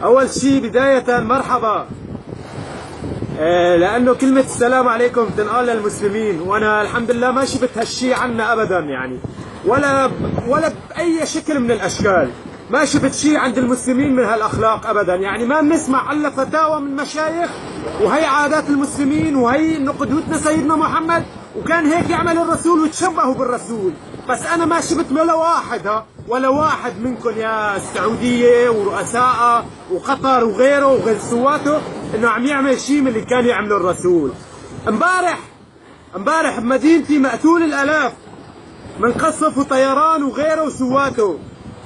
أول شيء بداية مرحبا. لأنه كلمة السلام عليكم تنقال للمسلمين، وأنا الحمد لله ما شفت هالشيء عنا أبدا، يعني ولا بأي شكل من الأشكال ما شفت شيء عند المسلمين من هالأخلاق أبدا. يعني ما بنسمع إلا فتاوى من مشايخ، وهي عادات المسلمين، وهي إنه قدوتنا سيدنا محمد، وكان هيك يعمل الرسول ويتشبهوا بالرسول. بس أنا ما شفت ولا واحد منكم يا السعودية ورؤسائها وقطر وغيره وغزواته إنه عم يعمل شيء من اللي كان يعمله الرسول. امبارح بمدينتي مقتول الآلاف من قصف وطيران وغيره وسواته،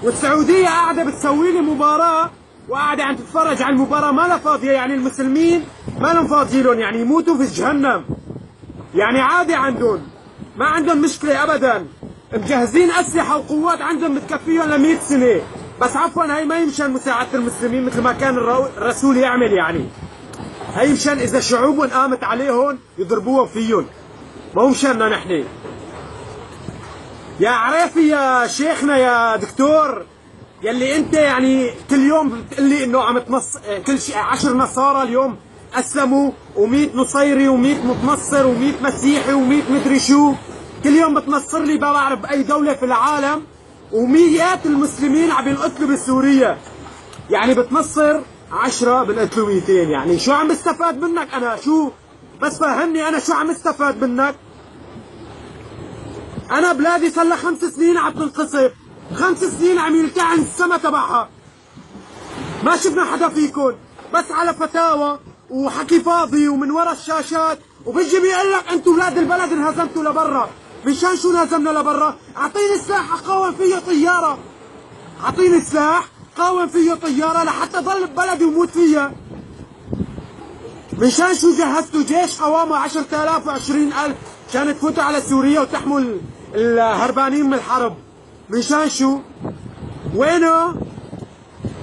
والسعودية قاعدة بتسوي لي مباراة وقاعدة عم تتفرج على المباراة، ما لها فاضية. يعني المسلمين ما لهم فاضيين، يعني يموتوا في جهنم، يعني عادي عندهم، ما عندهم مشكلة أبدا. مجهزين أسلحة وقوات عندهم بتكفيهم ل100 سنة. بس عفوا هي ما يمشان مساعدة المسلمين مثل ما كان الرسول يعمل. يعني هي مشان إذا شعوبهم قامت عليهم يضربوهم فيهم، ما هو مشاننا نحن. يا عريفي يا شيخنا يا دكتور، يلي انت يعني كل يوم بتقول لي انه عم كل شيء 10 نصارى اليوم اسلموا، و100 نصيري، و100 متنصر، و100 مسيحي، و100 مدري شو. كل يوم بتنصر لي ما بعرف باي دوله في العالم، ومئات المسلمين عم ينقتلوا بسوريا. يعني بتنصر 10 بنقتلوا 200. يعني شو عم بستفاد منك انا؟ شو بس فهمني انا شو عم استفاد منك؟ انا بلادي صار لها 5 سنين عم تنقصف، 5 سنين عم يلتعن السما تبعها، ما شفنا حدا فيكم، بس على فتاوى وحكي فاضي ومن ورا الشاشات، وبيجي بيقول لك انتم اولاد البلد انهزمتوا لبرا. مشان شو انهزمنا لبرا؟ اعطيني سلاح اقاوم فيه طياره، اعطيني سلاح قاوم فيه طياره لحتى ضل ببلدي وموت فيها. مشان شو جهزتوا جيش قوامه 10,000 و20,000 مشان تفوتوا على سوريا وتحموا الهربانين من الحرب؟ مشان شو؟ وينه؟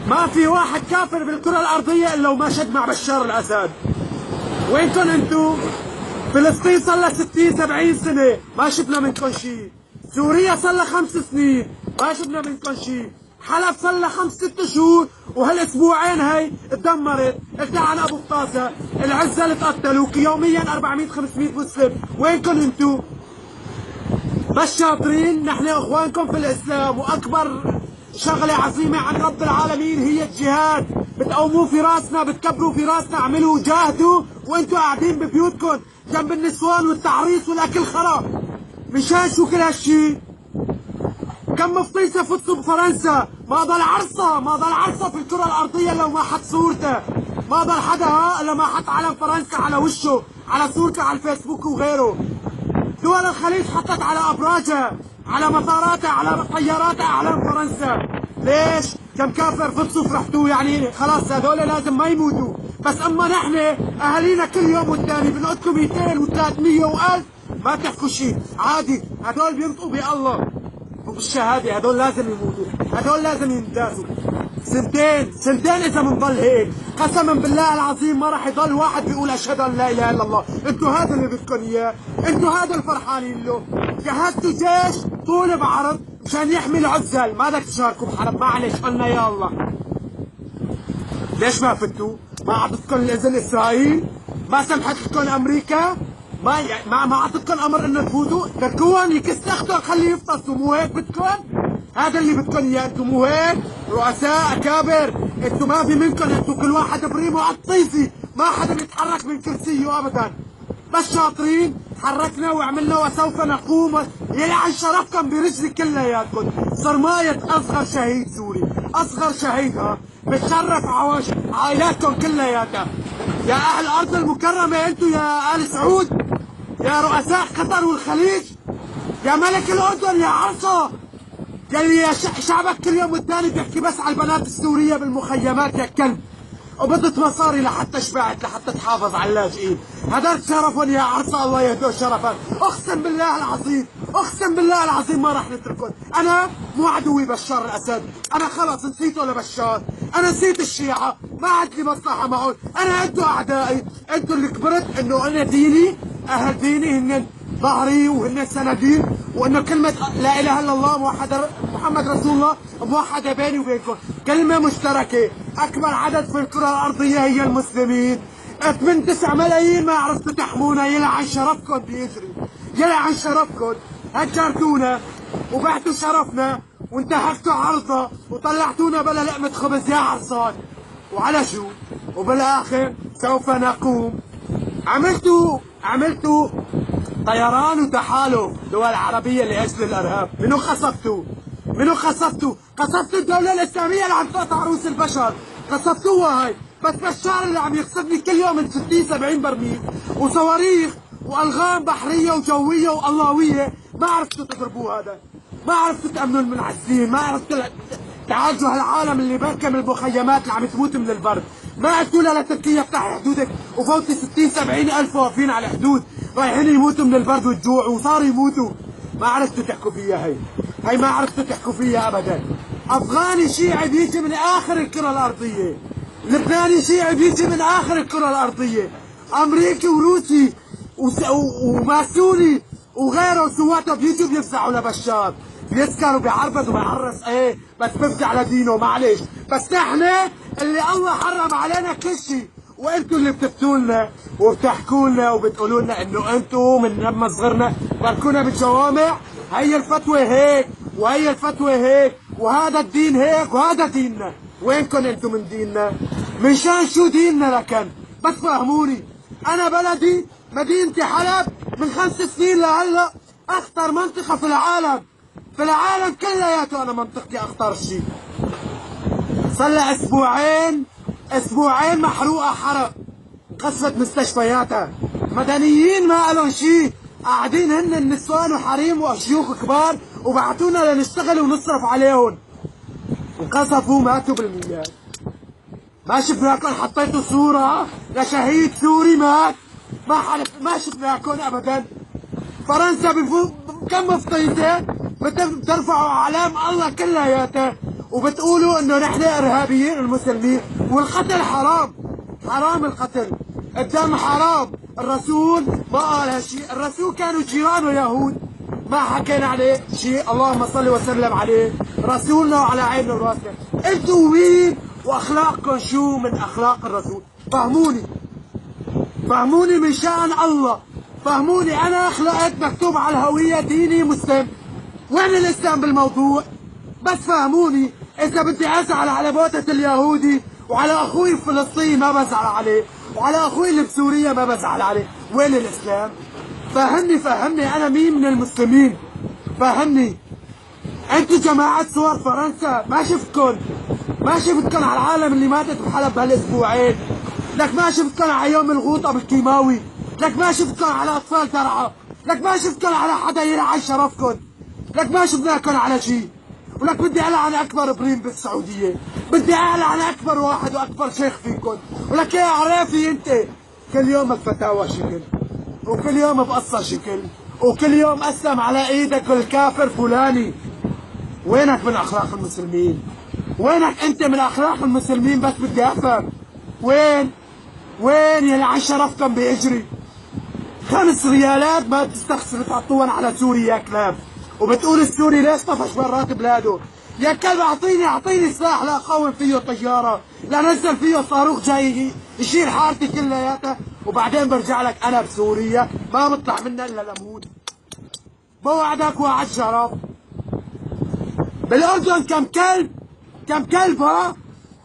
ما في واحد كافر بالكرة الأرضية إلا وما شد مع بشار الأسد. وينكم انتو؟ فلسطين صار لها 60-70 سنة ما شفنا منكم شيء. سوريا صار لها 5 سنين ما شفنا منكم شيء. حلب صار لها 5-6 شهور، وهالاسبوعين هي تدمرت، التعن ابو قطاسه، العزل تقتلوا يوميا 400-500 مسلم. وينكم انتو؟ بس شاطرين؟ نحن اخوانكم في الاسلام، واكبر شغله عظيمه عن رب العالمين هي الجهاد. بتقوموه في راسنا، بتكبروا في راسنا، اعملوا جاهدوا وانتو قاعدين ببيوتكم جنب النسوان والتعريس والاكل خرا. مشان شو كل هالشي؟ كم مفطيسه فتوا بفرنسا، ما ضل عرصه في الكره الارضيه لو ما حط صورته، ما ضل حدا الا ما حط علم فرنسا على وشه، على صورته على الفيسبوك وغيره. دول الخليج حطت على ابراجها، على مطاراتها، على طياراتها اعلام فرنسا. ليش؟ كم كافر فطسوا فرحتوا، يعني خلاص هذول لازم ما يموتوا. بس اما نحن اهالينا كل يوم والثاني بنقتلوا 200 و300 و1000، ما تحكوا شيء، عادي. هذول بينطقوا بالله وبالشهاده، هذول لازم يموتوا، هذول لازم ينداسوا. سنتين اذا بنضل هيك قسما بالله العظيم ما راح يضل واحد بيقول اشهد ان لا اله الا الله. انتوا هذا اللي بدكم اياه، انتوا هذا الفرحانين له. جهزتوا جيش طول بعرض مشان يحمي العزل، ما بدك تشاركوا بحرب، معلش قلنا يا الله. ليش ما فتوا؟ ما اعطتكم الاذن اسرائيل؟ ما سمحت لكم امريكا؟ ما اعطتكم امر انه تفوتوا؟ تركوهم يكستخدوا خليه يفطسوا، مو هيك بدكم؟ هذا اللي بدكم اياه انتم، مو هيك؟ رؤساء اكابر، انتم ما في منكم، انتم كل واحد بريمه عطيسي، ما حدا بيتحرك من كرسيه ابدا. بس شاطرين، تحركنا وعملنا وسوف نقوم، يلعن شرفكم برجلي كلياتكم. صرماية اصغر شهيد سوري، اصغر شهيد، بتشرف عائلاتكم كلياتها. يا اهل الارض المكرمه، انتم يا ال سعود، يا رؤساء قطر والخليج، يا ملك الاردن، يا عرصه، يلي يا شعبك كل يوم والتاني بيحكي بس على البنات السوريه بالمخيمات يا كلب، وبدت مصاري لحتى شبعت لحتى تحافظ على اللاجئين. هذاك شرفهم يا عرصه، الله يهدوا شرفا. اقسم بالله العظيم، اقسم بالله العظيم ما راح نتركهم. انا مو عدوي بشار الاسد، انا خلص نسيته لبشار، انا نسيت الشيعه، ما عندي مصلحه معهم، انا انتوا اعدائي، انتوا اللي كبرت انه انا ديني، اهل ديني هن ظهري وهن سندي، وانه كلمه لا اله الا الله محمد رسول الله موحده بيني وبينكم، كلمه مشتركه. اكبر عدد في الكره الارضيه هي المسلمين. 8 9 ملايين ما عرفتوا تحمونا. يلعن شرفكم بيجري، يلعن شرفكم. هجرتونا وبعتوا شرفنا وانتهكتوا عرضه وطلعتونا بلا لقمه خبز يا عرصان. وعلى شو؟ وبالاخر سوف نقوم. عملتوا طيران وتحالف دول عربيه لاجل الارهاب. منو خصفتوا؟ منو خصفتوا؟ خصفتوا الدوله الاسلاميه اللي عم تقطع رؤوس البشر، خصفتوها هاي. بس بشار اللي عم يخصفني كل يوم من 60 70 برميل وصواريخ والغام بحريه وجويه واللهويه، ما عرفتوا تضربوه هذا، ما عرفتوا تامنوا المنعزلين، ما عرفتوا تعالجوا هالعالم اللي بركم المخيمات اللي عم تموت من البرد، ما قلتوا لها لتركيا افتحي حدودك وفوتي 60 70 الف واقفين على الحدود رايحين يموتوا من البرد والجوع وصاروا يموتوا. ما عرفتوا تحكوا فيها هي ما عرفتوا تحكوا فيها ابدا. افغاني شيعي بيجي من اخر الكره الارضيه، لبناني شيعي بيجي من اخر الكره الارضيه، امريكي وروسي وماسوني وغيره وسواته بيجوا بيفزعوا لبشار، بيسكر وبيعربد وبيعرس ايه بس بيفزع لدينه. معلش بس نحن اللي الله حرم علينا كل شيء، وانتوا اللي بتفتوا لنا وبتحكوا لنا وبتقولوا لنا انه انتوا من لما صغرنا باركونا بالجوامع. هي الفتوى هيك وهي الفتوى هيك وهذا الدين هيك وهذا ديننا. وينكم انتوا من ديننا؟ من شان شو ديننا لكن؟ بس فهموني. انا بلدي مدينتي حلب من 5 سنين لهلا اخطر منطقة في العالم، في العالم كلياته انا منطقتي اخطر شيء. صار لها اسبوعين محروقة حرق، قصفت مستشفياتها، مدنيين ما لهم شيء، قاعدين هن النسوان وحريم وشيوخ كبار وبعتونا لنشتغل ونصرف عليهم، وقصفوا ماتوا بالمياه. ما شفناكم حطيتوا صورة لشهيد سوري مات؟ ما شفناكم ابدا. فرنسا كم مفطيته بترفعوا اعلام الله كلياته وبتقولوا انه نحن ارهابيين المسلمين، والقتل حرام، حرام القتل، الدم حرام. الرسول ما قال هالشيء، الرسول كانوا جيرانه يهود ما حكينا عليه شيء، اللهم صل وسلم عليه رسولنا وعلى عيننا وراسنا. انتوا وين واخلاقكم شو من اخلاق الرسول؟ فهموني، فهموني من شأن الله، فهموني. انا خلقت مكتوب على الهوية ديني مسلم، وين الاسلام بالموضوع؟ بس فهموني. اذا بدي ازعل على موتة اليهودي وعلى اخوي الفلسطيني ما بزعل عليه، وعلى اخوي اللي بسوريا ما بزعل عليه، وين الاسلام؟ فهمني انا مين من المسلمين؟ فهمني. انتوا جماعة صور فرنسا ما شفتكن على العالم اللي ماتت بحلب بهالاسبوعين، لك ما شفتكن على يوم الغوطة بالكيماوي، لك ما شفتكن على اطفال ترعى، لك ما شفتكن على حدا يلعن شرفكن، لك ما شفناكن على شيء. ولك بدي ألعن أكبر بريم بالسعودية، بدي ألعن أكبر واحد وأكبر شيخ فيكم. ولك يا عرافي أنت كل يوم بفتاوى شكل، وكل يوم بقصة شكل، وكل يوم أسلم على إيدك الكافر فلاني. وينك من أخلاق المسلمين؟ وينك أنت من أخلاق المسلمين؟ بس بدي أفهم وين يلعن شرفكم بيجري. 5 ريالات ما تستخسر تحطوهم على سوريا يا كلاب، وبتقول السوري ليش طفش برات بلاده؟ يا كلب اعطيني سلاح لاقاوم فيه طياره، لانزل فيه صاروخ جاي يشيل حارتي كلياتها، وبعدين برجع لك انا بسوريا ما بطلع منها الا لموت. بوعدك وعد شرف. بالاردن كم كلب ها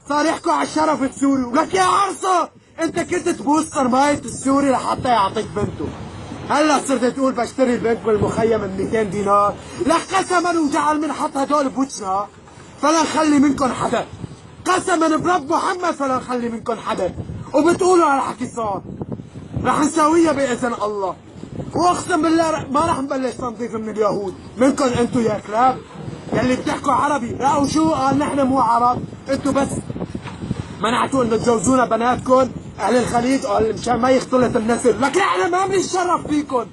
صار يحكوا على الشرف السوري. ولك يا عرصه انت كنت تبوس صرمايه السوري لحتى يعطيك بنته، هلا صرت تقول بشتري البنت بالمخيم ب 200 دينار. لك قسما وجعل من حط هدول بوجهنا فلا نخلي منكم حدا، قسما برب محمد فلا نخلي منكم حدا. وبتقولوا على الحكي صار رح نساويها باذن الله، واقسم بالله ما رح نبلش تنظيف من اليهود منكم انتم يا كلاب يلي بتحكوا عربي. لا وشو قال نحن مو عرب، انتم بس منعتوا انه تجوزونا بناتكم اهل الخليج مشان ما يختلط النسل. لك نحن ما بنتشرف فيكم،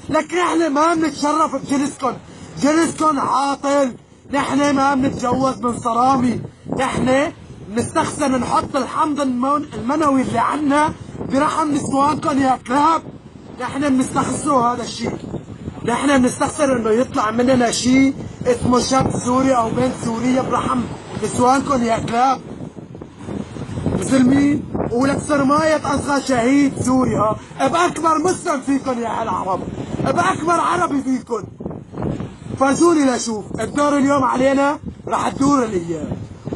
لك نحن ما بنتشرف بجنسكم عاطل. نحن ما بنتجوز من صرامي، نحن بنستخسر نحط الحمض المنوي اللي عنا برحم نسوانكم يا كلاب. نحن بنستخسروا هذا الشيء، نحن بنستخسر انه يطلع مننا شيء اسمه شاب سوري او بنت سورية برحم نسوانكم يا كلاب. مسلمين ولك سرماية أصغى شهيد سوري ها، بأكبر مسلم فيكن يا العرب، بأكبر عربي فيكن. فازوني لاشوف الدور اليوم علينا، راح تدور الايام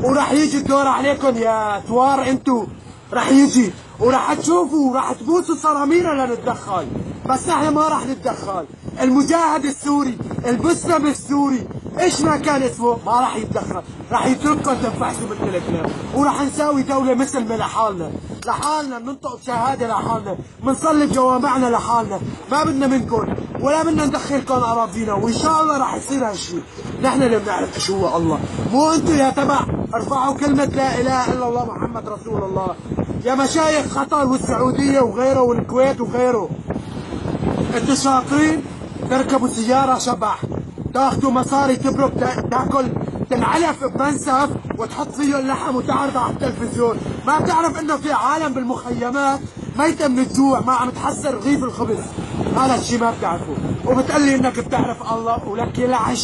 وراح يجي الدور عليكم يا ثوار انتو، راح يجي وراح تشوفوا وراح تبوسوا صرامينا لنتدخل، بس احنا ما راح نتدخل. المجاهد السوري، المسلم السوري، ايش ما كان اسمه ما راح يتدخل، راح يترككم تنفعشوا مثل الكلام، وراح نساوي دولة مسلمة لحالنا، لحالنا بننطق بشهادة لحالنا، بنصلي بجوامعنا لحالنا، ما بدنا منكم ولا بدنا ندخلكم اراضينا، وان شاء الله راح يصير هالشيء. نحن اللي بنعرف ايش هو الله، مو انتم يا تبع ارفعوا كلمة لا اله الا الله محمد رسول الله. يا مشايخ قطر والسعودية وغيره والكويت وغيره، انتوا شاطرين تركبوا سيارة شبح، تاخذوا مصاري تبرك تاكل تنعلف بمنسف وتحط فيه اللحم وتعرضه على التلفزيون، ما بتعرف انه في عالم بالمخيمات ميتة من الجوع ما عم تحسر رغيف الخبز. هذا الشيء ما بتعرفه، وبتقلي انك بتعرف الله ولك يلعن